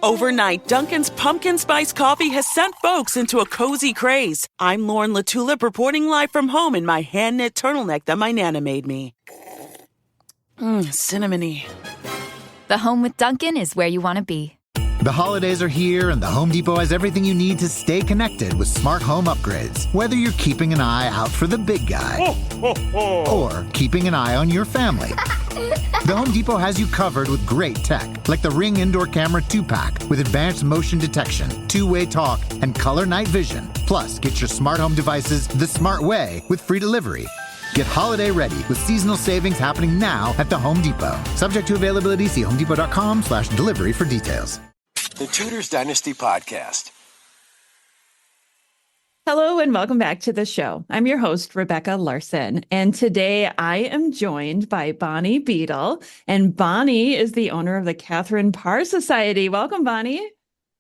Overnight, Dunkin's Pumpkin Spice Coffee has sent folks into a cozy craze. I'm Lauren LaTulip reporting live from home in my hand-knit turtleneck that my Nana made me. Cinnamony. The home with Dunkin' is where you want to be. The holidays are here, and the Home Depot has everything you need to stay connected with smart home upgrades. Whether you're keeping an eye out for the big guy or keeping an eye on your family, the Home Depot has you covered with great tech, like the Ring Indoor Camera 2-pack with advanced motion detection, two-way talk, and color night vision. Plus, get your smart home devices the smart way with free delivery. Get holiday ready with seasonal savings happening now at the Home Depot. Subject to availability, see homedepot.com/delivery for details. The Tudors Dynasty Podcast. Hello and welcome back to the show. I'm your host, Rebecca Larson, and today I am joined by Bonnie Beadle, and Bonnie is the owner of the Katherine Parr Society. Welcome, Bonnie.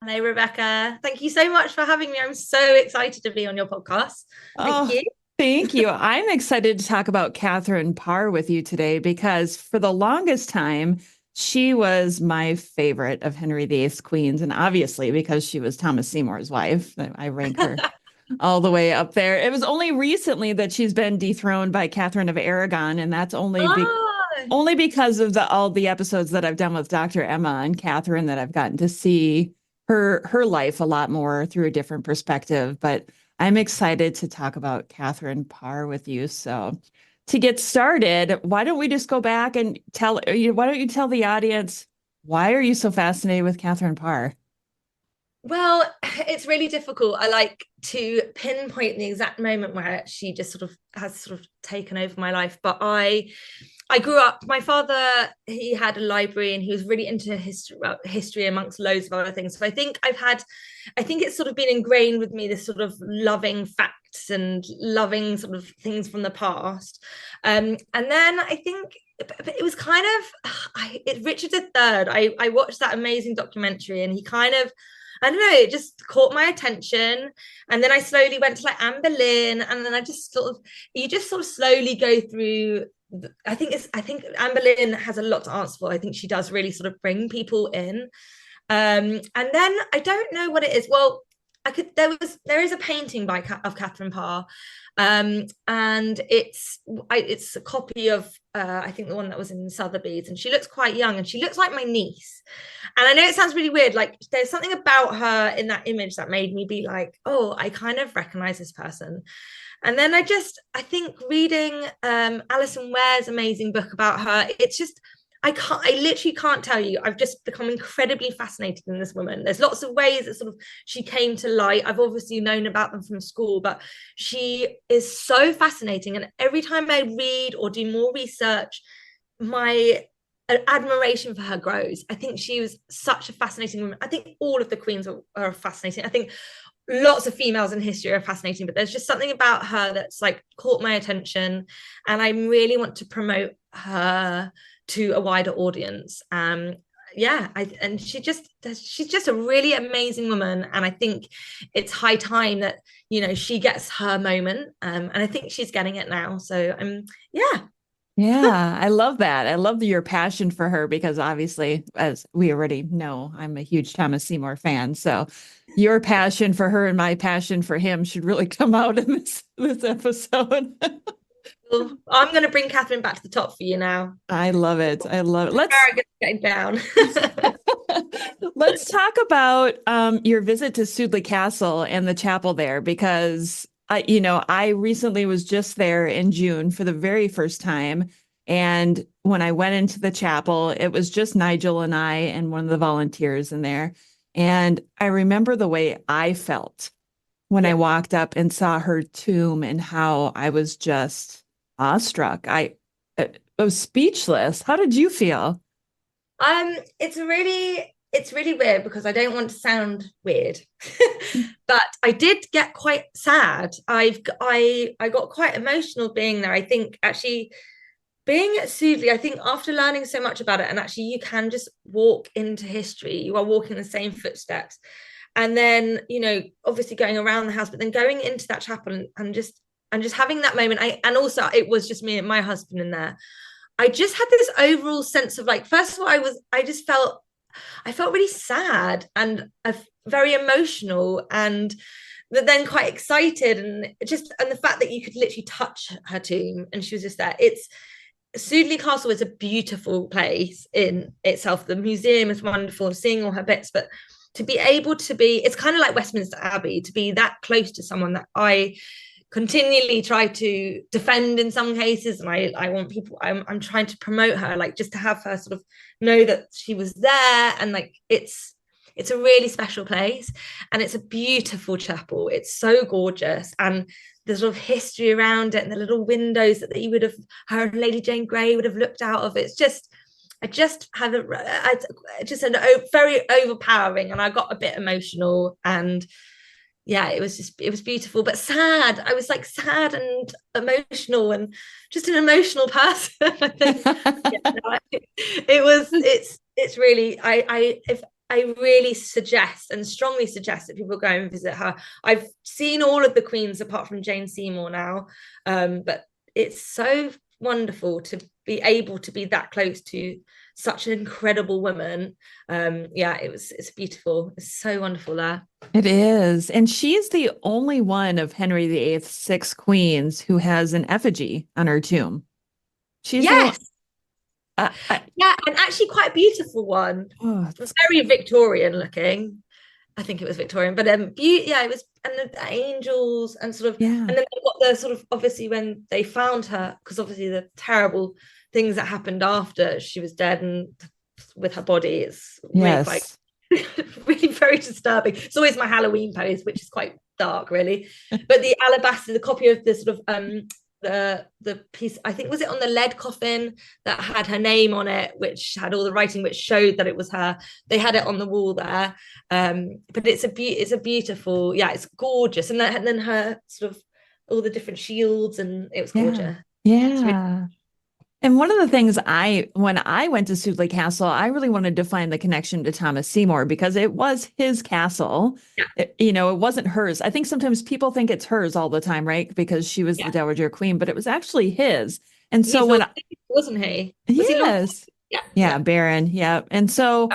Hello, Rebecca. Thank you so much for having me. I'm so excited to be on your podcast. Thank you. Thank you. I'm excited to talk about Katherine Parr with you today because for the longest time, she was my favorite of Henry VIII's queens, and obviously because she was Thomas Seymour's wife, I rank her all the way up there. It was only recently that she's been dethroned by Catherine of Aragon, and that's only because of all the episodes that I've done with Dr. Emma and Catherine that I've gotten to see her life a lot more through a different perspective. But I'm excited to talk about Katherine Parr with you. So to get started, why don't we just go back and why don't you tell the audience, why are you so fascinated with Katherine Parr? Well, it's really difficult. I like to pinpoint the exact moment where she just has taken over my life. But I grew up, my father, he had a library and he was really into history amongst loads of other things. So I think it's sort of been ingrained with me, this sort of loving facts and loving sort of things from the past. And then I think it was kind of, Richard III, I watched that amazing documentary and he kind of, I don't know, it just caught my attention. And then I slowly went to like Anne Boleyn, and then you just sort of slowly go through. I think Anne Boleyn has a lot to answer for. I think she does really sort of bring people in. And then I don't know what it is. Well, there is a painting of Katherine Parr, and it's a copy of I think the one that was in Sotheby's, and she looks quite young and she looks like my niece. And I know it sounds really weird, like there's something about her in that image that made me be like, oh, I kind of recognize this person. And then I think reading Alison Ware's amazing book about her, it's just, I literally can't tell you. I've just become incredibly fascinated in this woman. There's lots of ways that sort of she came to light. I've obviously known about them from school, but she is so fascinating. And every time I read or do more research, my admiration for her grows. I think she was such a fascinating woman. I think all of the queens are fascinating. I think lots of females in history are fascinating, but there's just something about her that's like caught my attention, and I really want to promote her to a wider audience. And she's just a really amazing woman, and I think it's high time that she gets her moment, and I think she's getting it now. So Yeah, I love that. I love your passion for her because obviously, as we already know, I'm a huge Thomas Seymour fan. So your passion for her and my passion for him should really come out in this episode. Well, I'm going to bring Katherine back to the top for you now. I love it. Let's get down. Let's talk about your visit to Sudley Castle and the chapel there, because I recently was just there in June for the very first time. And when I went into the chapel, it was just Nigel and I and one of the volunteers in there. And I remember the way I felt when I walked up and saw her tomb and how I was just awestruck. I was speechless. How did you feel? It's really weird because I don't want to sound weird, but I did get quite sad. I got quite emotional being there. I think actually being at Sudley, I think after learning so much about it, and actually you can just walk into history, you are walking the same footsteps. And then, obviously going around the house, but then going into that chapel and just having that moment. And also it was just me and my husband in there. I just had this overall sense of like, first of all, I just felt I felt really sad and very emotional, and but then quite excited, and the fact that you could literally touch her tomb and she was just there. It's Sudley Castle is a beautiful place in itself. The museum is wonderful, seeing all her bits, but to be able to be, it's kind of like Westminster Abbey, to be that close to someone that I continually try to defend in some cases, and I want people, I'm trying to promote her, like just to have her sort of know that she was there, and like it's a really special place, and it's a beautiful chapel. It's so gorgeous, and the sort of history around it, and the little windows that you would have, her and Lady Jane Grey would have looked out of. It's just, I just have very overpowering, and I got a bit emotional, and yeah, it was beautiful, but sad. I was like sad and emotional, and just an emotional person. I think. It's really, I really suggest and strongly suggest that people go and visit her. I've seen all of the queens apart from Jane Seymour now, but it's so wonderful to be able to be that close to such an incredible woman. It's beautiful. It's so wonderful there. It is. And she's the only one of Henry VIII's 6 queens who has an effigy on her tomb. She's yes. Yeah, and actually quite a beautiful one. Very Victorian looking. I think it was Victorian, but it was, and the angels and sort of, and then they've got the sort of, obviously when they found her, because obviously the terrible things that happened after she was dead and with her body, it's really quite really very disturbing. It's always my Halloween pose, which is quite dark really. But the alabaster, the copy of the sort of the piece, I think, was it on the lead coffin that had her name on it, which had all the writing which showed that it was her. They had it on the wall there, but it's a beautiful, it's gorgeous, and then her sort of all the different shields, and it was gorgeous. And one of the things when I went to Sudley Castle, I really wanted to find the connection to Thomas Seymour, because it was his castle. It wasn't hers. I think sometimes people think it's hers all the time, right? Because she was the Dowager Queen, but it was actually his. And so wasn't he? Yes. Baron. Yeah. And so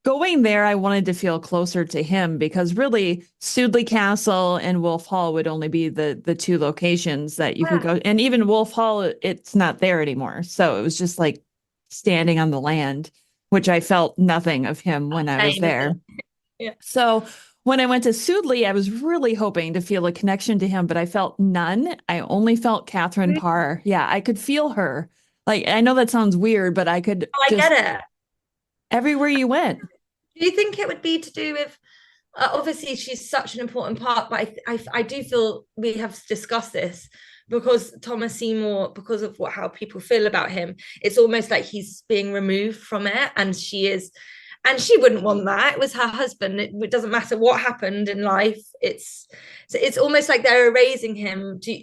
going there, I wanted to feel closer to him, because really Sudley Castle and Wolf Hall would only be the 2 locations that you could go. And even Wolf Hall, it's not there anymore. So it was just like standing on the land, which I felt nothing of him when I was there. So when I went to Sudley, I was really hoping to feel a connection to him, but I felt none. I only felt Katherine Parr. Yeah, I could feel her. Like, I know that sounds weird, but I could. I get it. Everywhere you went. Do you think it would be to do with, obviously she's such an important part, but I do feel we have discussed this, because Thomas Seymour, because of how people feel about him, it's almost like he's being removed from it, and she wouldn't want that. It was her husband. It doesn't matter what happened in life. It's almost like they're erasing him. Do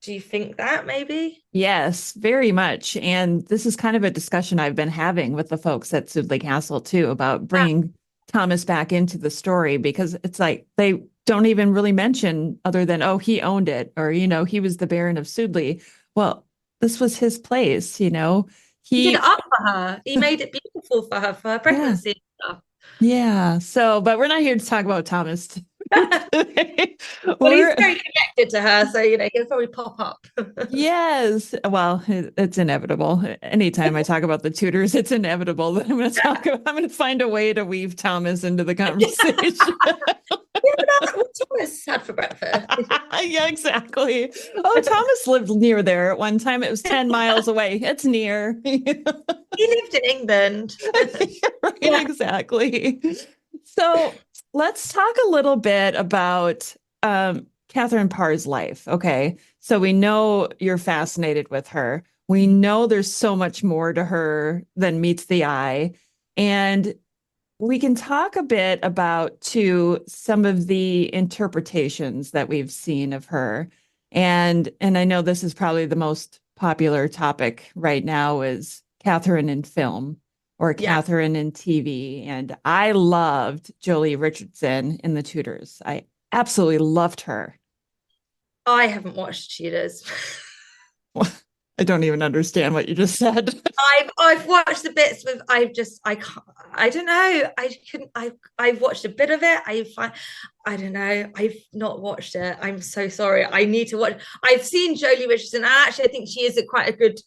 you think that maybe? Yes, very much. And this is kind of a discussion I've been having with the folks at Sudley Castle too, about bringing Thomas back into the story, because it's like they don't even really mention, other than, oh, he owned it, or, he was the Baron of Sudley. Well, this was his place, He did it up for her. He made it beautiful for her pregnancy and stuff. Yeah. So, but we're not here to talk about Thomas. Well, he's very connected to her, so he'll probably pop up. Yes, well, it's inevitable. Anytime I talk about the Tudors, it's inevitable that I'm going to find a way to weave Thomas into the conversation. What Thomas had for breakfast? Yeah, exactly. Oh, Thomas lived near there at one time. It was 10 miles away. It's near. He lived in England. Right, exactly. So let's talk a little bit about Katherine Parr's life. Okay. So we know you're fascinated with her. We know there's so much more to her than meets the eye. And we can talk a bit about, too, some of the interpretations that we've seen of her. And I know this is probably the most popular topic right now, is Katherine in film, or Katherine in TV. And I loved Jolie Richardson in The Tudors. I absolutely loved her. I haven't watched Tudors. I don't even understand what you just said. I've watched the bits with I can't, I don't know, I've watched a bit of it. I don't know, I've not watched it. I'm so sorry. I need to watch. I've seen Jolie Richardson, and actually I think she is quite a good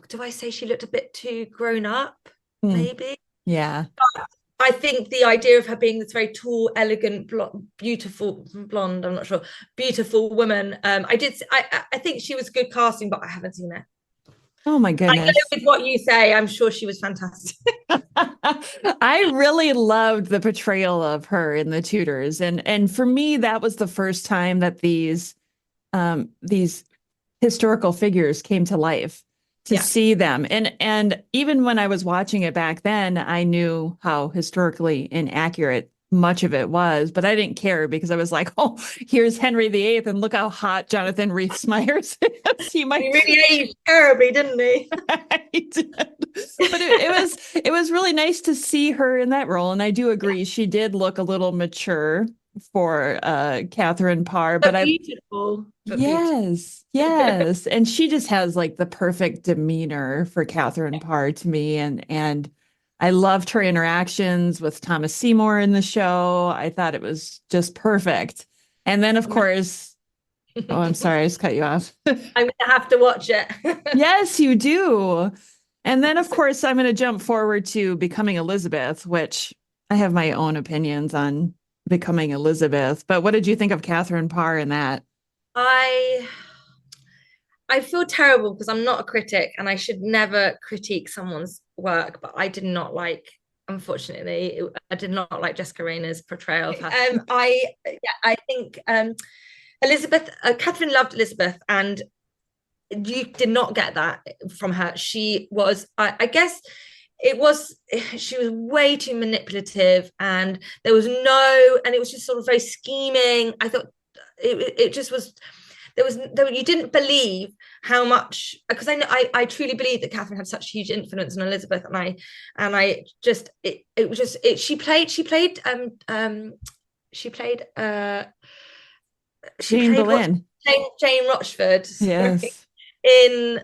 do I say she looked a bit too grown up, maybe? Yeah. But I think the idea of her being this very tall, elegant, beautiful blonde, I'm not sure, beautiful woman. I think she was good casting, but I haven't seen it. Oh my goodness. With what you say, I'm sure she was fantastic. I really loved the portrayal of her in The Tudors. And for me, that was the first time that these historical figures came to life, to see them. And even when I was watching it back then, I knew how historically inaccurate much of it was, but I didn't care because I was like, oh, here's Henry VIII, and look how hot Jonathan Rhys-Meyers is. He really aged terribly, didn't he? He did. But it was really nice to see her in that role, and I do agree she did look a little mature for Katherine Parr, but beautiful. Yes, and she just has like the perfect demeanor for Katherine Parr to me, and I loved her interactions with Thomas Seymour in the show. I thought it was just perfect. And then, of course, oh, I'm sorry, I just cut you off. I'm going to have to watch it. Yes, you do. And then, of course, I'm going to jump forward to Becoming Elizabeth, which I have my own opinions on Becoming Elizabeth. But what did you think of Katherine Parr in that? I feel terrible because I'm not a critic and I should never critique someone's work, but I did not like, unfortunately, I did not like Jessica Rayner's portrayal of her. I think Elizabeth, Katherine loved Elizabeth, and you did not get that from her. She was, I guess, she was way too manipulative, and it was just sort of very scheming. I thought it just was. You didn't believe how much, because I truly believe that Katherine had such huge influence on Elizabeth, she played Jane Boleyn. Jane Rochford, yes, in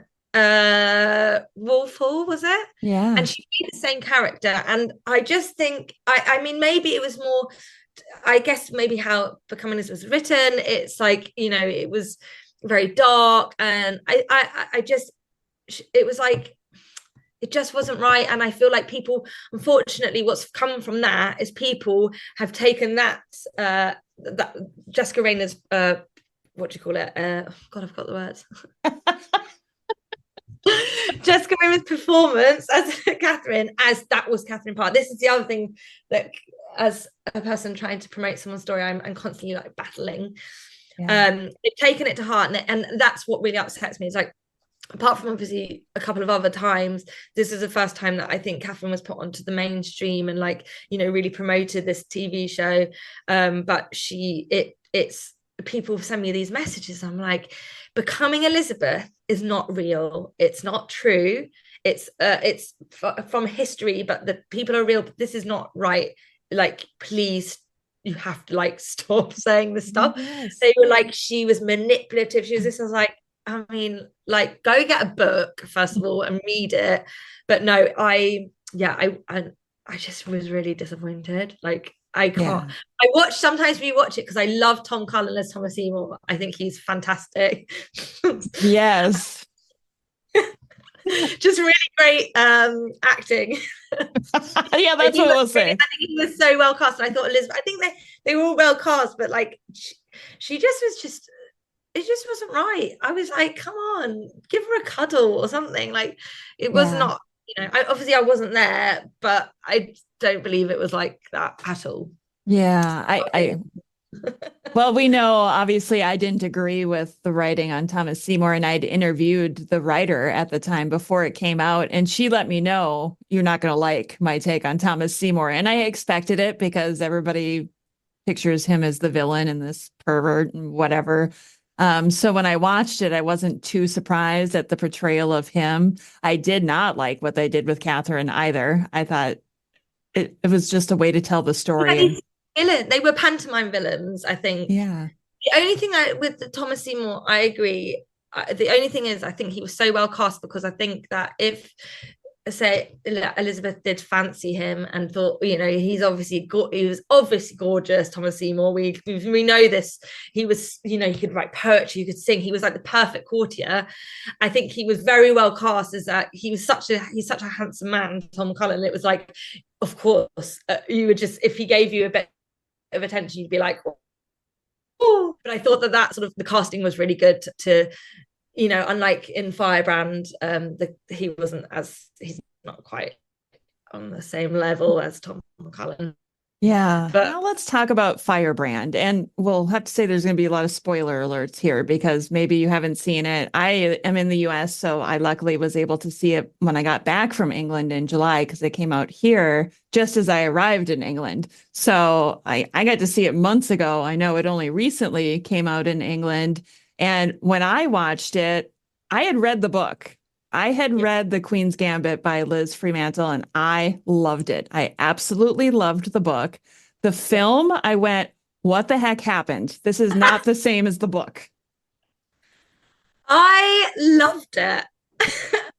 Wolf Hall, was it? Yeah, and she played the same character, and I just think I mean, maybe it was more, I guess maybe how Becoming Elizabeth was written, it's like, it was very dark, and I just, it was like, it just wasn't right. And I feel like people, unfortunately, what's come from that is people have taken that Jessica Rayner's what do you call it? God, I've got the words. Jessica Rayner's performance as Katherine, as that was Katherine Parr. This is the other thing that, as a person trying to promote someone's story, I'm constantly like battling. They've taken it to heart, and that's what really upsets me. It's like, apart from obviously a couple of other times, this is the first time that I think Katherine was put onto the mainstream and really promoted this TV show. But it's people send me these messages. I'm like, Becoming Elizabeth is not real. It's not true. It's from history, but the people are real. But this is not right. Like, please, you have to stop saying this stuff. Yes. They were like, she was manipulative. She was this. I was like, I mean, go get a book first of all and read it. But no, I just was really disappointed. I can't. I sometimes rewatch it because I love Tom Cullen as Thomas Seymour. I think he's fantastic. Yes. Just really great acting. Yeah, that's what we'll say. I think he was so well cast. And I thought Elizabeth, I think they were all well cast, but she just was it just wasn't right. I was like, come on, give her a cuddle or something. It was not, obviously I wasn't there, but I don't believe it was like that at all. Yeah, well, we know, obviously, I didn't agree with the writing on Thomas Seymour, and I'd interviewed the writer at the time before it came out, and she let me know, you're not going to like my take on Thomas Seymour. And I expected it because everybody pictures him as the villain and this pervert and whatever. So when I watched it, I wasn't too surprised at the portrayal of him. I did not like what they did with Katherine either. I thought it was just a way to tell the story. They were pantomime villains, I think. Yeah. The only thing with the Thomas Seymour, I agree. the only thing is, I think he was so well cast, because I think that if, say, Elizabeth did fancy him and thought, he was obviously gorgeous, Thomas Seymour, we know this, he was, he could write poetry, he could sing, he was like the perfect courtier. I think he was very well cast as that. He's such a handsome man, Tom Cullen. It was like, of course, you would just, if he gave you a bit of attention, you'd be like, oh. But I thought that sort of the casting was really good to unlike in Firebrand, he's not quite on the same level as Tom Cullen. Yeah. But now let's talk about Firebrand. And we'll have to say there's going to be a lot of spoiler alerts here because maybe you haven't seen it. I am in the US, so I luckily was able to see it when I got back from England in July because it came out here just as I arrived in England. So I got to see it months ago. I know it only recently came out in England. And when I watched it, I had read the book. I had read The Queen's Gambit by Liz Fremantle, and I loved it. I absolutely loved the book. The film, I went, what the heck happened? This is not the same as the book. I loved it.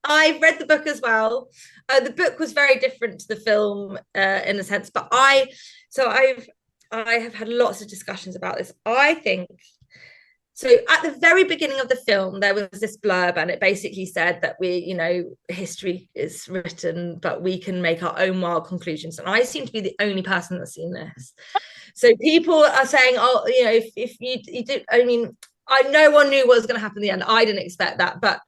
I read the book as well. The book was very different to the film in a sense, but I have had lots of discussions about this. I think so. At the very beginning of the film, there was this blurb, and it basically said that history is written, but we can make our own wild conclusions. And I seem to be the only person that's seen this. So people are saying, oh, if you did, no one knew what was going to happen in the end. I didn't expect that, but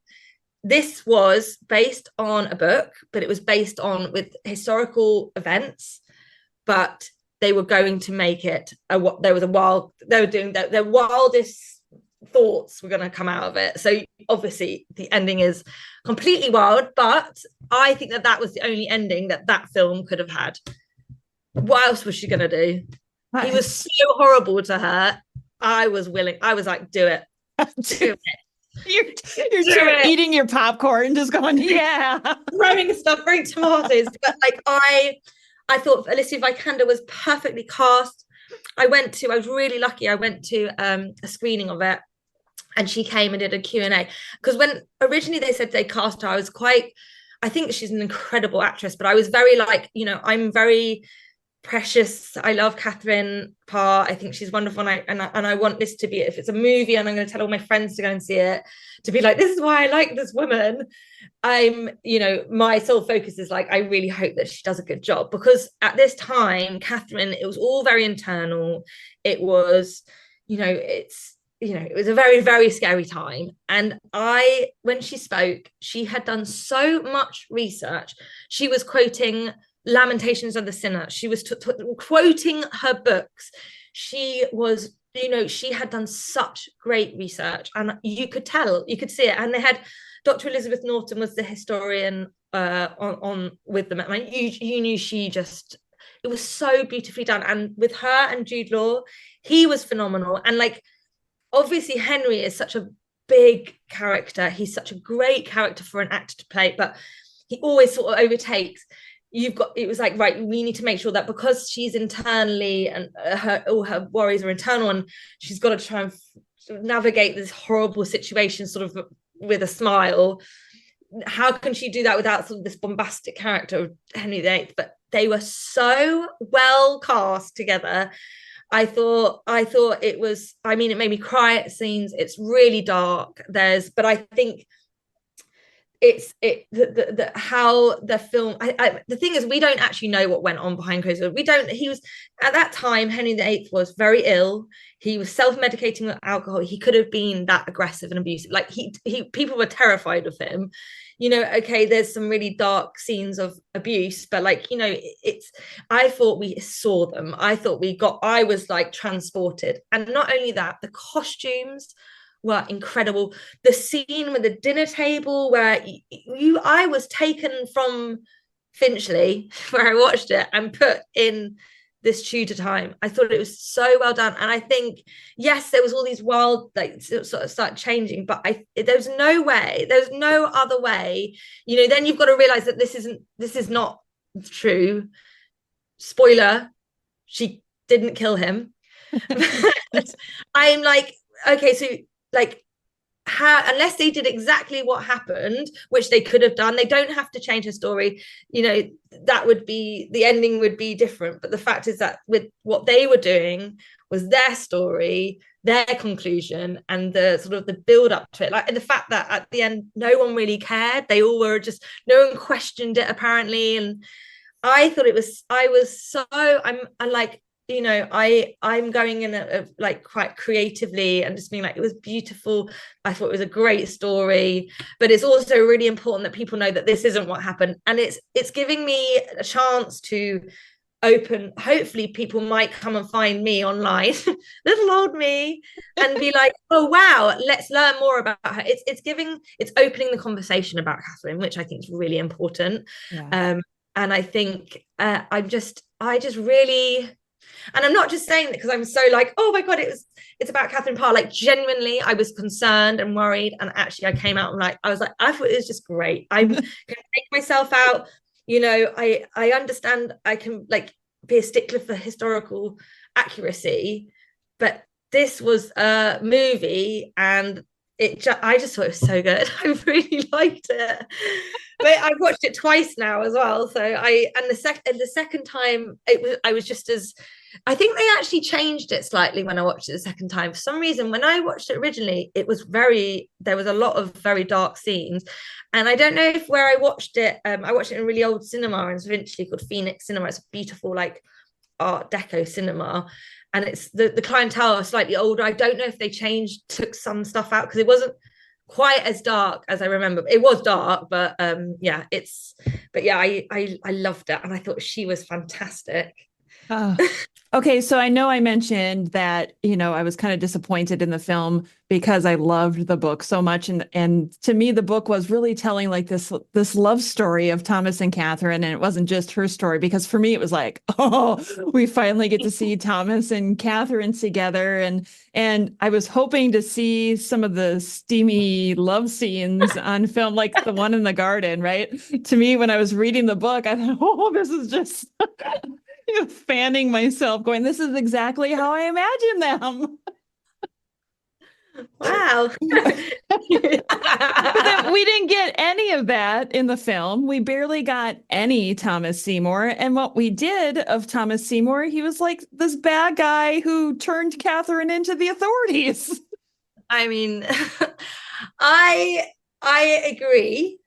this was based on a book, but it was based on with historical events, but they were going to make it they were doing their wildest thoughts were going to come out of it. So obviously the ending is completely wild, but I think that was the only ending that film could have had. What else was she going to do? He was so horrible to her. I was willing. I was like, do it. Do You're eating your popcorn, just going, yeah. Throwing tomatoes. But I thought Alicia Vikander was perfectly cast. I was really lucky. I went to a screening of it, and she came and did a Q&A. Because when originally they said they cast her, I think she's an incredible actress, but I was very I'm very precious. I love Katherine Parr. I think she's wonderful, and I want this to be, if it's a movie and I'm going to tell all my friends to go and see it, to be like, this is why I like this woman. My sole focus is I really hope that she does a good job, because at this time, Katherine, it was all very internal. It was, it was a very, very scary time. And when she spoke, she had done so much research. She was quoting Lamentations of the Sinner. She was quoting her books. She was, she had done such great research, and you could see it. And they had Dr. Elizabeth Norton was the historian on with them. You knew it was so beautifully done. And with her and Jude Law, he was phenomenal. And obviously Henry is such a big character. He's such a great character for an actor to play, but he always sort of overtakes. It was like, right, we need to make sure that because she's internally and all her worries are internal, and she's got to try and navigate this horrible situation sort of with a smile. How can she do that without sort of this bombastic character of Henry VIII? But they were so well cast together. I thought it was, it made me cry at scenes. It's really dark. But I think how the film, the thing is, we don't actually know what went on behind closed doors. He was, at that time, Henry VIII was very ill. He was self-medicating with alcohol. He could have been that aggressive and abusive. People were terrified of him. Okay, there's some really dark scenes of abuse, but I thought we saw them. I was transported. And not only that, the costumes were incredible. The scene with the dinner table where I was taken from Finchley, where I watched it, and put in this Tudor time. I thought it was so well done. And I think, yes, there was all these wild, sort of start changing, but there's no other way. Then you've got to realize that this is not true. Spoiler, she didn't kill him. I'm okay, so unless they did exactly what happened, which they could have done, they don't have to change her story. That would be, the ending would be different. But the fact is that with what they were doing was their story, their conclusion, and the sort of the build up to it. Like, and the fact that at the end, no one really cared. They all were just, no one questioned it apparently. And I thought I'm like, I'm going in like quite creatively and just being like, it was beautiful. I thought it was a great story, but it's also really important that people know that this isn't what happened. And it's giving me a chance to open, hopefully people might come and find me online, little old me, and be like, oh wow, let's learn more about her. It's opening the conversation about Katheryn, which I think is really important. Yeah. And I think I just really, and I'm not just saying that because I'm so like, oh my God, it's about Katherine Parr. Like, genuinely, I was concerned and worried. And actually I came out and I thought it was just great. I'm going to take myself out. I understand I can like be a stickler for historical accuracy, but this was a movie and I just thought it was so good. I really liked it. But I've watched it twice now as well. So the second time I was just as, I think they actually changed it slightly when I watched it the second time. For some reason, when I watched it originally, there was a lot of very dark scenes. And I don't know if where I watched it in a really old cinema in Sudley called Phoenix Cinema. It's a beautiful like Art Deco cinema. And it's the clientele are slightly older. I don't know if they took some stuff out because it wasn't quite as dark as I remember. It was dark, but I loved it. And I thought she was fantastic. Okay, so I know I mentioned that, I was kind of disappointed in the film because I loved the book so much. And to me, the book was really telling like this love story of Thomas and Katheryn. And it wasn't just her story, because for me, it was like, oh, we finally get to see Thomas and Katheryn together. And I was hoping to see some of the steamy love scenes on film, like the one in the garden, right? To me, when I was reading the book, I thought, oh, this is just... fanning myself going, this is exactly how I imagine them. Wow. But then we didn't get any of that in the film. We barely got any Thomas Seymour. And what we did of Thomas Seymour, he was like this bad guy who turned Katheryn into the authorities. I mean, I agree.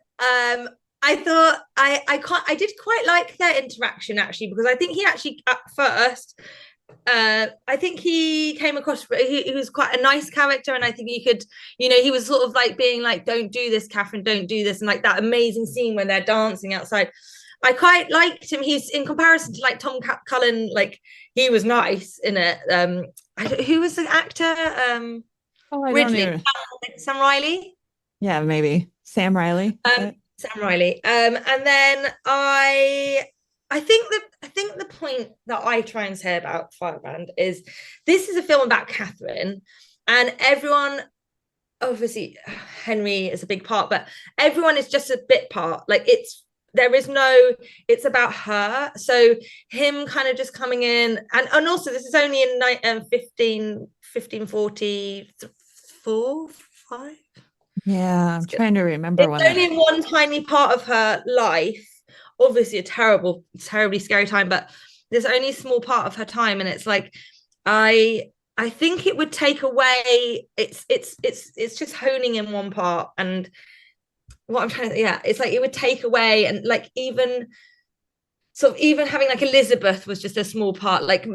I thought I did quite like their interaction actually, because I think he actually at first I think he came across, he was quite a nice character, and I think he was sort of like being like, don't do this, Katheryn, don't do this, and like that amazing scene when they're dancing outside. I quite liked him. He's in comparison to like Tom Cullen, like he was nice in it. Who was the actor? Ridley, Sam Riley. Yeah, maybe Sam Riley. Sam Riley. And then I think the point that I try and say about Firebrand is this is a film about Katheryn, and everyone, obviously Henry is a big part, but everyone is just a bit part. Like it's about her. So him kind of just coming in, and also this is only in 1544, 5. Yeah, I'm trying to remember. It's only one tiny part of her life. Obviously, a terribly scary time, but there's only a small part of her time, and it's like I think it would take away. It's just honing in one part, and what I'm trying to, it's like it would take away, and like even having like Elizabeth was just a small part, like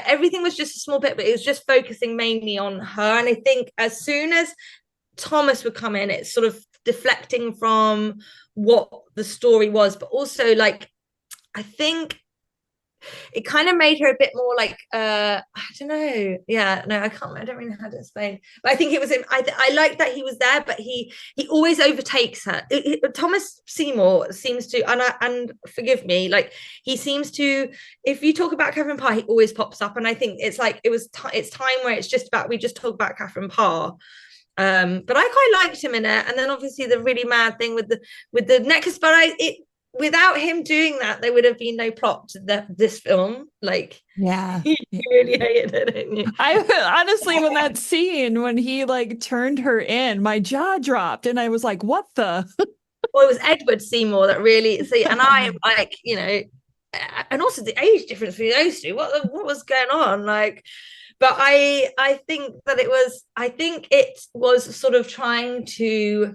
everything was just a small bit, but it was just focusing mainly on her. And I think as soon as Thomas would come in, it's sort of deflecting from what the story was, but also like I think it kind of made her a bit more like I don't know. Yeah, no, I don't really know how to explain. But I think it was I like that he was there, but he always overtakes her. Thomas Seymour seems to, and forgive me, like he seems to, if you talk about Katherine Parr, he always pops up, and I think it's like it's time where it's just about, we just talk about Katherine Parr. But I quite liked him in it, and then obviously the really mad thing with the necklace. But without him doing that, there would have been no plot to this film. Like, Yeah. you really hated it, didn't you? I honestly, when that scene, when he like turned her in, my jaw dropped and I was like, what the? Well, it was Edward Seymour that really, see, and I like, and also the age difference between those two. What was going on? Like, but I think it was sort of trying to,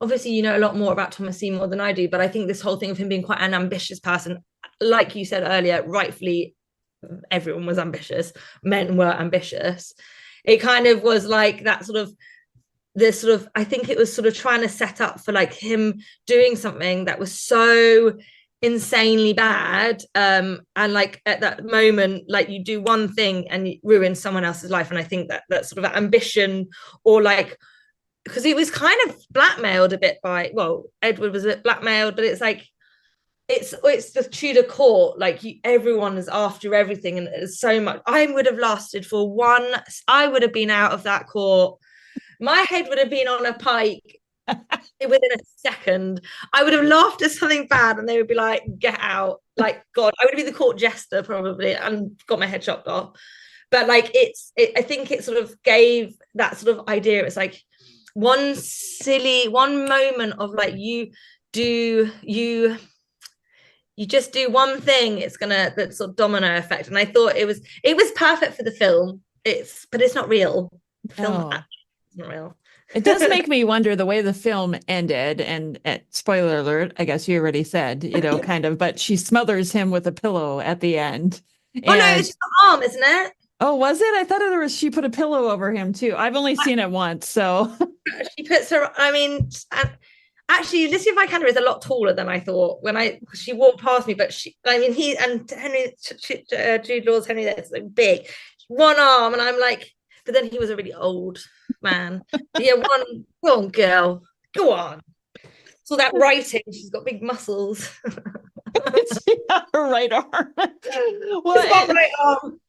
obviously, you know a lot more about Thomas Seymour than I do, but I think this whole thing of him being quite an ambitious person, like you said earlier, rightfully, everyone was ambitious, men were ambitious. It kind of was like that sort of, this sort of, I think it was sort of trying to set up for like him doing something that was so insanely bad, and like at that moment, like you do one thing and you ruin someone else's life. And I think that sort of ambition, or like, because he was kind of blackmailed a bit by, well, Edward was a bit blackmailed, but it's like, it's the Tudor court, like everyone is after everything, and there's so much. I would have lasted for one, I would have been out of that court, my head would have been on a pike within a second. I would have laughed at something bad and they would be like, get out. Like, God, I would have been the court jester probably and got my head chopped off. But like, I think it sort of gave that sort of idea. It's like one moment of like, you just do one thing, it's gonna, that sort of domino effect. And I thought it was perfect for the film. But it's not real. The film isn't real. It does make me wonder the way the film ended, and spoiler alert, I guess you already said, kind of, but she smothers him with a pillow at the end. Oh no, it's just the arm, isn't it? Oh, was it? I thought she put a pillow over him too. I've only seen it once, so. She puts her, I mean, actually, Alicia Vikander is a lot taller than I thought she walked past me, but he and Henry, Jude Law's Henry, that's like big, one arm, and I'm like, but then he was a really old man. Yeah, go on, girl, go on. So that writing, she's got big muscles. She got her right arm. Well, right arm.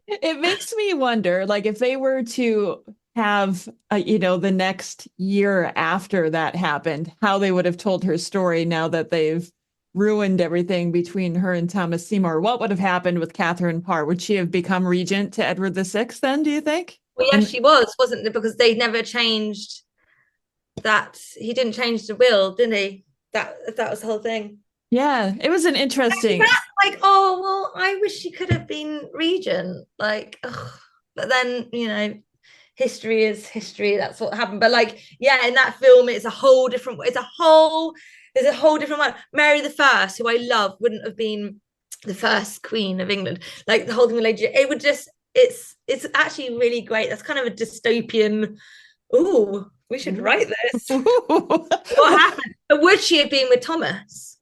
It makes me wonder, like, if they were to have, the next year after that happened, how they would have told her story now that they've ruined everything between her and Thomas Seymour. What would have happened with Katherine Parr? Would she have become regent to Edward VI then, do you think? Well, yeah, she wasn't it? Because they never changed that. He didn't change the will, didn't he? That was the whole thing. Yeah, it was an interesting. Like, oh, well, I wish she could have been regent. Like, ugh. But then, history is history. That's what happened. But like, yeah, in that film, it's a whole different. There's a whole different one. Mary the First, who I love, wouldn't have been the first Queen of England. Like the whole thing with Lady, it would just. It's actually really great. That's kind of a dystopian. Ooh, we should write this. What happened? But would she have been with Thomas?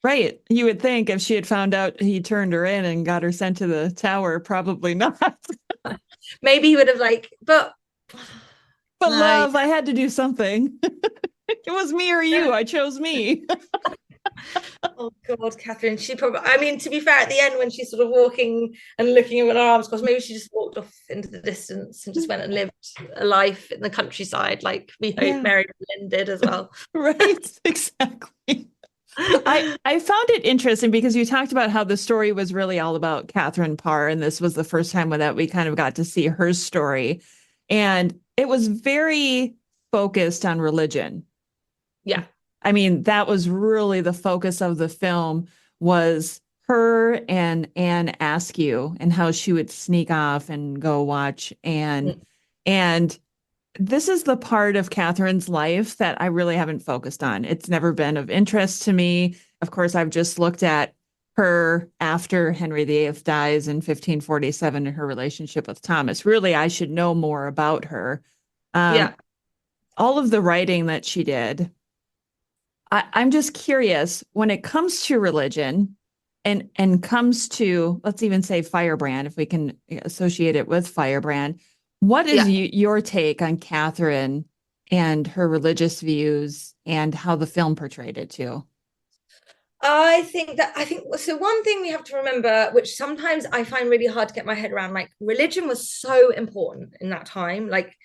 Right. You would think if she had found out he turned her in and got her sent to the Tower, probably not. Maybe he would have but no. Love, I had to do something. It was me or you. I chose me. Oh God, Katherine. She probably, I mean, to be fair, at the end when she's sort of walking and looking at her arms crossed, maybe she just walked off into the distance and just went and lived a life in the countryside, like we hope Mary Boleyn did as well. Right, exactly. I found it interesting because you talked about how the story was really all about Katherine Parr, and this was the first time that we kind of got to see her story. And it was very focused on religion. Yeah. I mean, that was really the focus of the film, was her and Anne Askew and how she would sneak off and go watch Anne. And this is the part of Catherine's life that I really haven't focused on. It's never been of interest to me. Of course, I've just looked at her after Henry VIII dies in 1547 and her relationship with Thomas. Really, I should know more about her. All of the writing that she did. I'm just curious, when it comes to religion and comes to, let's even say Firebrand, if we can associate it with Firebrand, what is your take on Katherine and her religious views and how the film portrayed it too? I think so. One thing we have to remember, which sometimes I find really hard to get my head around, like religion was so important in that time. Like,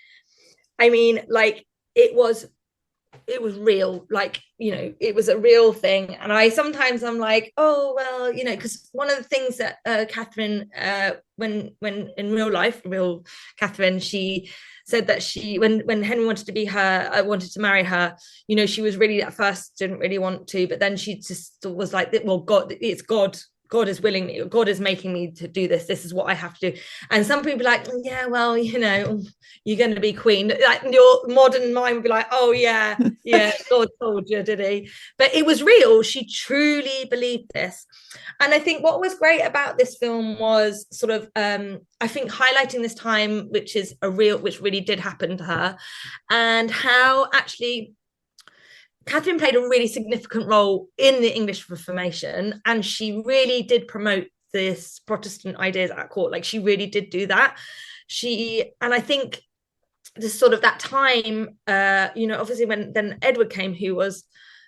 I mean, like it was it was real, like, you know, it was a real thing. And I'm like, oh well, you know, because one of the things that Katheryn, when in real life, real Katheryn, she said that she, when Henry wanted to marry her, you know, she was really at first didn't really want to, but then she just was like, well, God is willing me, God is making me to do this. This is what I have to do. And some people are like, yeah, well, you know, you're going to be queen. Like your modern mind would be like, oh yeah, God told you, did he? But it was real. She truly believed this. And I think what was great about this film was sort of, I think highlighting this time, which really did happen to her, and how actually Katheryn played a really significant role in the English Reformation, and she really did promote this Protestant ideas at court. Like she really did do that. And I think this sort of that time, you know, obviously when then Edward came, who was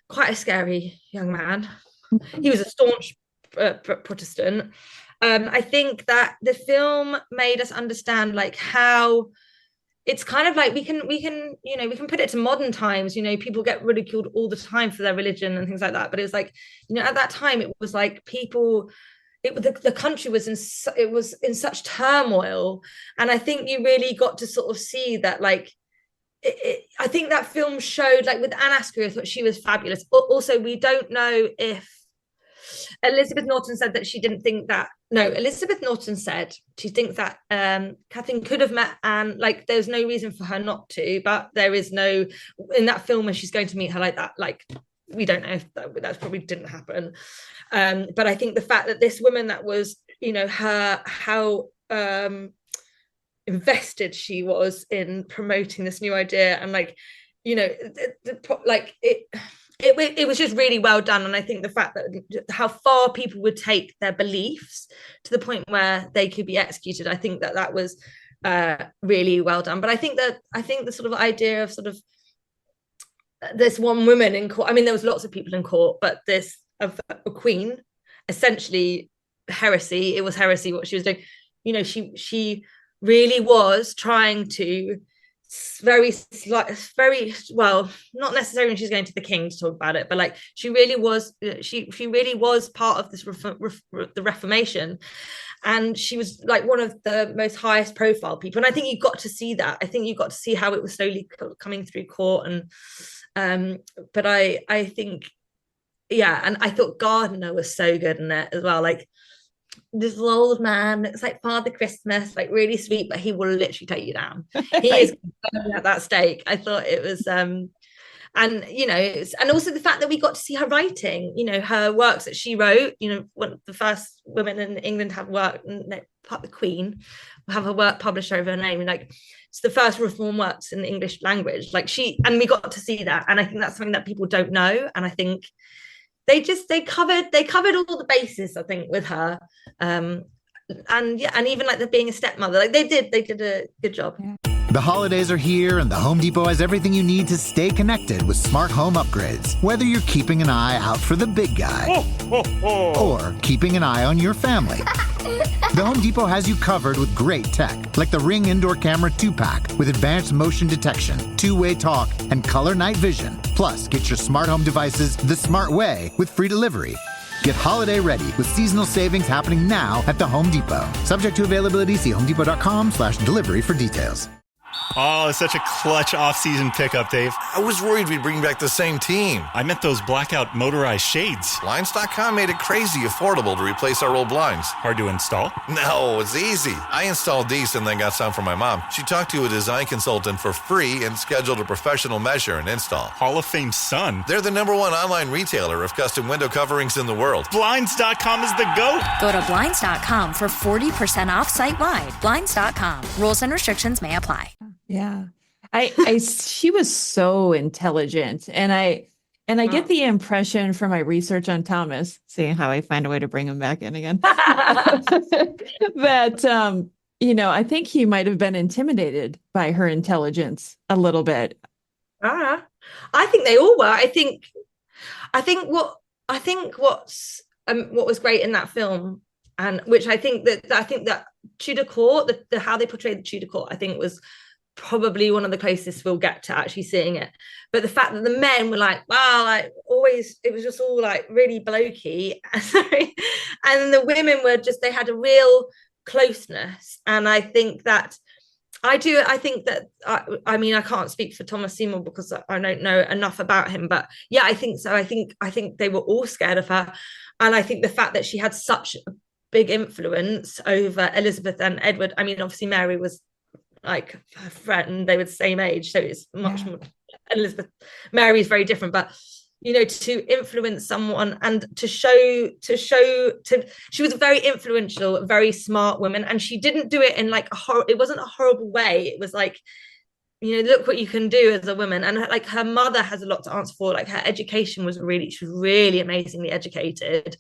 quite a scary young man. He was a staunch Protestant. I think that the film made us understand like how it's kind of like we can you know, we can put it to modern times. You know, people get ridiculed all the time for their religion and things like that, but it's like, you know, at that time it was like the country was in such turmoil, and I think you really got to sort of see that, like I think that film showed, like with Anne Askew, I thought she was fabulous. Also, we don't know if Elizabeth Norton said that she didn't think that. No, Elizabeth Norton said she thinks that Katheryn could have met Anne. Like, there's no reason for her not to, but there is no, in that film when she's going to meet her like that, like we don't know if that probably didn't happen. But I think the fact that this woman that was, you know, how invested she was in promoting this new idea, and like, you know, it was just really well done. And I think the fact that how far people would take their beliefs to the point where they could be executed, I think that was really well done. But I think the sort of idea of sort of this one woman in court, I mean, there was lots of people in court, but this of a queen, essentially heresy. It was heresy what she was doing. You know, she really was trying to very well, not necessarily when she's going to the king to talk about it, but like she really was part of this the Reformation, and she was like one of the most highest profile people. And I think you got to see that. I think you got to see how it was slowly coming through court. And but I think, yeah, and I thought Gardiner was so good in it as well. Like, this old man looks like Father Christmas, like really sweet, but he will literally take you down. He is at that stake. I thought it was and you know, and also the fact that we got to see her writing, you know, her works that she wrote. You know, one of the first women in England have worked, and the Queen will have her work published over her name, and like it's the first reform works in the English language. Like and we got to see that, and I think that's something that people don't know. And I think they covered all the bases, I think, with her. And yeah, and even like being a stepmother, like they did a good job. The holidays are here, and the Home Depot has everything you need to stay connected with smart home upgrades. Whether you're keeping an eye out for the big guy or keeping an eye on your family, the Home Depot has you covered with great tech, like the Ring Indoor Camera 2-pack with advanced motion detection, two-way talk, and color night vision. Plus, get your smart home devices the smart way with free delivery. Get holiday ready with seasonal savings happening now at the Home Depot. Subject to availability, see homedepot.com/delivery for details. Oh, it's such a clutch off-season pickup, Dave. I was worried we'd bring back the same team. I meant those blackout motorized shades. Blinds.com made it crazy affordable to replace our old blinds. Hard to install? No, it's easy. I installed these and then got some for my mom. She talked to a design consultant for free and scheduled a professional measure and install. Hall of Fame son. They're the #1 online retailer of custom window coverings in the world. Blinds.com is the GOAT. Go to Blinds.com for 40% off site-wide. Blinds.com. Rules and restrictions may apply. Yeah. She was so intelligent. And I get the impression from my research on Thomas, seeing how I find a way to bring him back in again, that, you know, I think he might have been intimidated by her intelligence a little bit. I think they all were. I think what was great in that film, and which I think that Tudor court, how they portrayed the Tudor court, I think was probably one of the closest we'll get to actually seeing it. But the fact that the men were like, wow, like always, it was just all like really blokey. And the women were just, they had a real closeness. And I think that I mean, I can't speak for Thomas Seymour because I don't know enough about him, but yeah, I think so. I think they were all scared of her. And I think the fact that she had such a big influence over Elizabeth and Edward, I mean, obviously Mary was like her friend, they were the same age, so it's much more. Mary is very different, but you know, to influence someone and to show she was a very influential, very smart woman, and she didn't do it in like it wasn't a horrible way. It was like, you know, look what you can do as a woman. And like her mother has a lot to answer for. Like her education was she was really amazingly educated.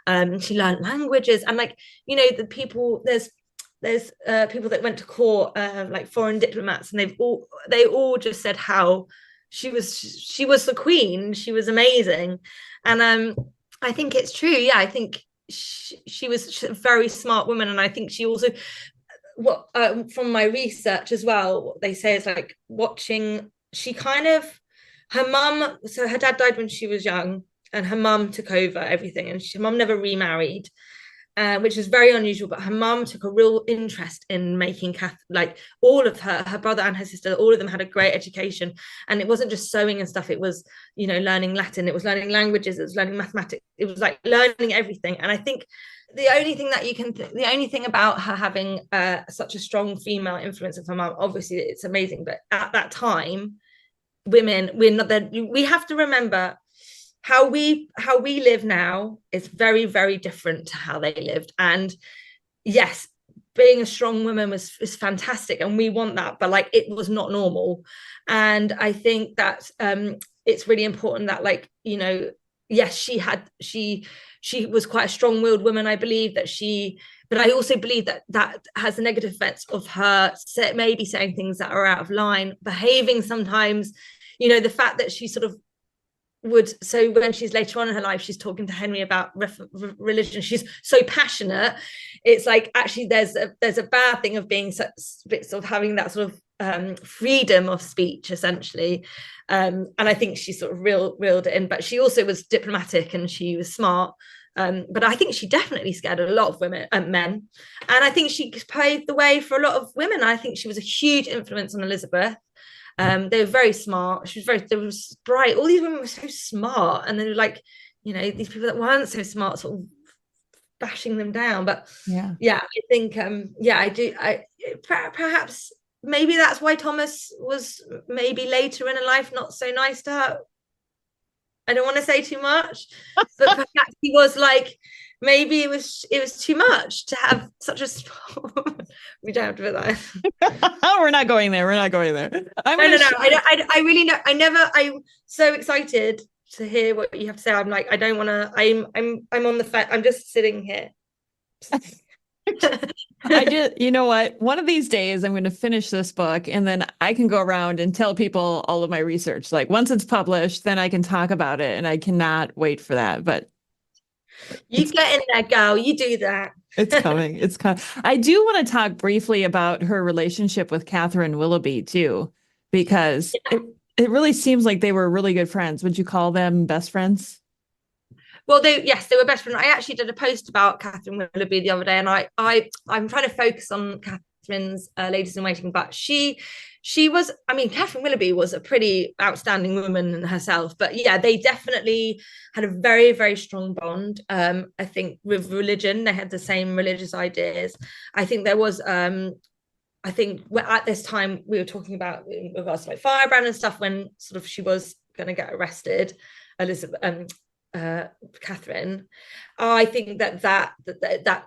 She learned languages, and like, you know, the people, there's people that went to court, like foreign diplomats, and they all just said how she was the queen. She was amazing. And I think it's true. Yeah, I think she was a very smart woman. And I think she also, what from my research as well, what they say is like watching, she kind of, her mum, so her dad died when she was young, and her mum took over everything, and her mum never remarried, which is very unusual. But her mum took a real interest in making like all of her brother and her sister, all of them had a great education. And it wasn't just sewing and stuff, it was, you know, learning Latin, it was learning languages, it was learning mathematics, it was like learning everything. And I think the only thing about her having such a strong female influence of her mum, obviously it's amazing, but at that time, women, we have to remember how we live now is very, very different to how they lived. And yes, being a strong woman is fantastic, and we want that, but like it was not normal. And I think that it's really important that, like, you know, yes, she was quite a strong-willed woman. I believe that but I also believe that has a negative effect of her maybe saying things that are out of line, behaving sometimes, you know, the fact that she sort of so when she's later on in her life, she's talking to Henry about religion, she's so passionate, it's like actually there's a bad thing of being sort of having that sort of freedom of speech, essentially. And I think she sort of reeled it in, but she also was diplomatic and she was smart. But I think she definitely scared a lot of men, and I think she paved the way for a lot of women. I think she was a huge influence on Elizabeth. They were very smart. They were bright. All these women were so smart, and they were like, you know, these people that weren't so smart sort of bashing them down. But yeah, I think I do. Perhaps maybe that's why Thomas was maybe later in her life not so nice to her. I don't want to say too much, but perhaps he was like, maybe it was too much to have such a we don't have to put that. We're not going there. I really know. I'm so excited to hear what you have to say. I'm like, I don't want to, I'm on the fence. I'm just sitting here. You know what? One of these days I'm going to finish this book, and then I can go around and tell people all of my research. Like once it's published, then I can talk about it, and I cannot wait for that. But you get in there, girl. You do that. It's coming. It's coming. I do want to talk briefly about her relationship with Catherine Willoughby too, because it really seems like they were really good friends. Would you call them best friends? Well, they were best friends. I actually did a post about Catherine Willoughby the other day, and I'm trying to focus on Catherine's ladies in waiting, but she was, I mean, Catherine Willoughby was a pretty outstanding woman herself, but yeah, they definitely had a very, very strong bond. I think with religion, they had the same religious ideas. I think there was, I think at this time we were talking about in regards to like Firebrand and stuff, when sort of she was going to get arrested, Elizabeth, Katheryn. I think that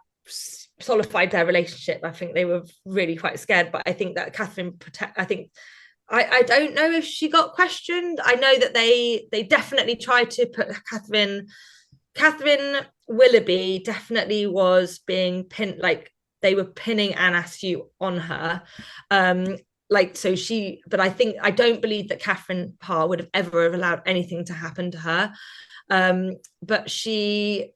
solidified their relationship. I think they were really quite scared, but I think that Katheryn I don't know if she got questioned. I know that they definitely tried to put Catherine Willoughby definitely was being pinned, like they were pinning Anne Askew on her. But I don't believe that Katherine Parr would have ever allowed anything to happen to her. But they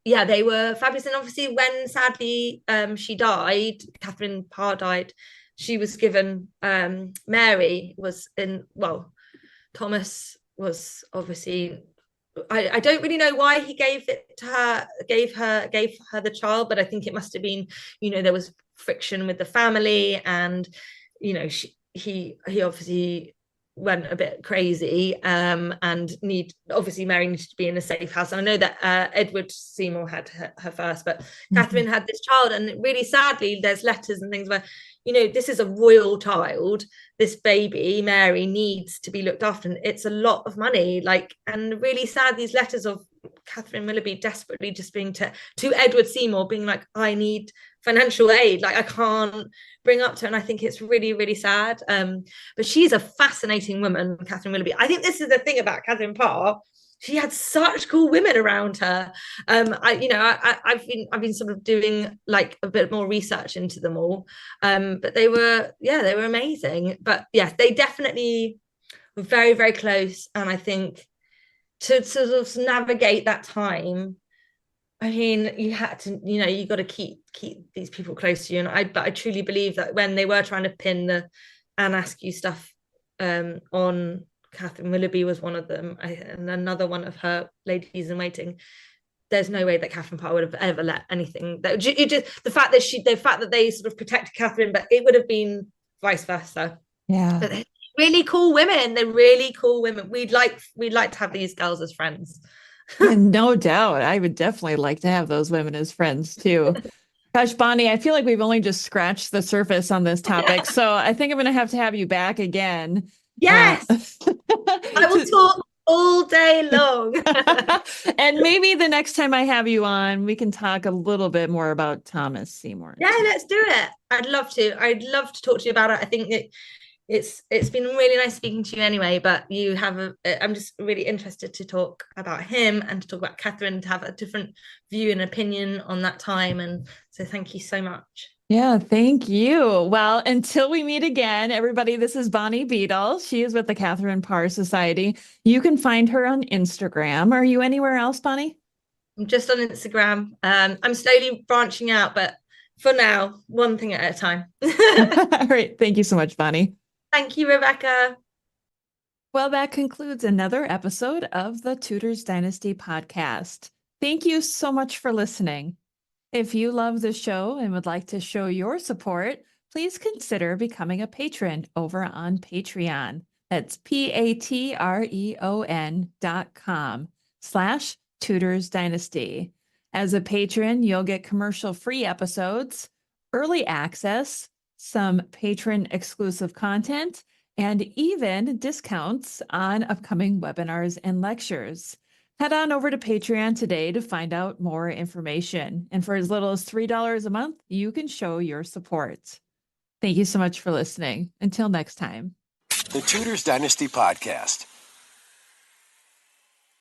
were fabulous. And obviously when sadly she died, Katherine Parr died, she was given Mary was Thomas was obviously, I don't really know why he gave her the child, but I think it must have been, there was friction with the family, and he obviously went a bit crazy, and obviously Mary needed to be in a safe house. And I know that Edward Seymour had her first, but Katherine had this child, and really sadly there's letters and things where this is a royal child, this baby Mary needs to be looked after, and it's a lot of money, and really sad, these letters of Catherine Willoughby desperately just being to Edward Seymour being like, I need financial aid, I can't bring up to her. And I think it's really, really sad, but she's a fascinating woman, Catherine Willoughby. I think this is the thing about Katherine Parr, she had such cool women around her. I've been sort of doing a bit more research into them all, but they were amazing. But yeah, they definitely were very, very close. And I think to sort of navigate that time, I mean, you had to, you got to keep these people close to you. But I truly believe that when they were trying to pin the Anne Askew stuff on Catherine Willoughby was one of them, and another one of her ladies in waiting. There's no way that Catherine Parr would have ever let anything. The fact that they sort of protected Catherine, but it would have been vice versa. Yeah, but they're really cool women. They're really cool women. We'd like to have these girls as friends. No doubt. I would definitely like to have those women as friends too. Gosh, Bonnie, I feel like we've only just scratched the surface on this topic, so I think I'm going to have you back again. Yes. I will talk all day long. And maybe the next time I have you on, we can talk a little bit more about Thomas Seymour. Yeah, let's do it. I'd love to talk to you about it. I think it's been really nice speaking to you anyway, but I'm just really interested to talk about him and to talk about Katherine, to have a different view and opinion on that time. And so thank you so much. Yeah, thank you. Well, until we meet again, everybody, this is Bonnie Beadle. She is with the Katherine Parr Society. You can find her on Instagram. Are you anywhere else, Bonnie? I'm just on Instagram. I'm slowly branching out, but for now, one thing at a time. All right. Thank you so much, Bonnie. Thank you, Rebecca. Well, that concludes another episode of the Tudors Dynasty podcast. Thank you so much for listening. If you love the show and would like to show your support, please consider becoming a patron over on Patreon. That's patreon.com/Tudors Dynasty. As a patron, you'll get commercial-free episodes, early access, some patron-exclusive content, and even discounts on upcoming webinars and lectures. Head on over to Patreon today to find out more information. And for as little as $3 a month, you can show your support. Thank you so much for listening. Until next time. The Tudors Dynasty Podcast.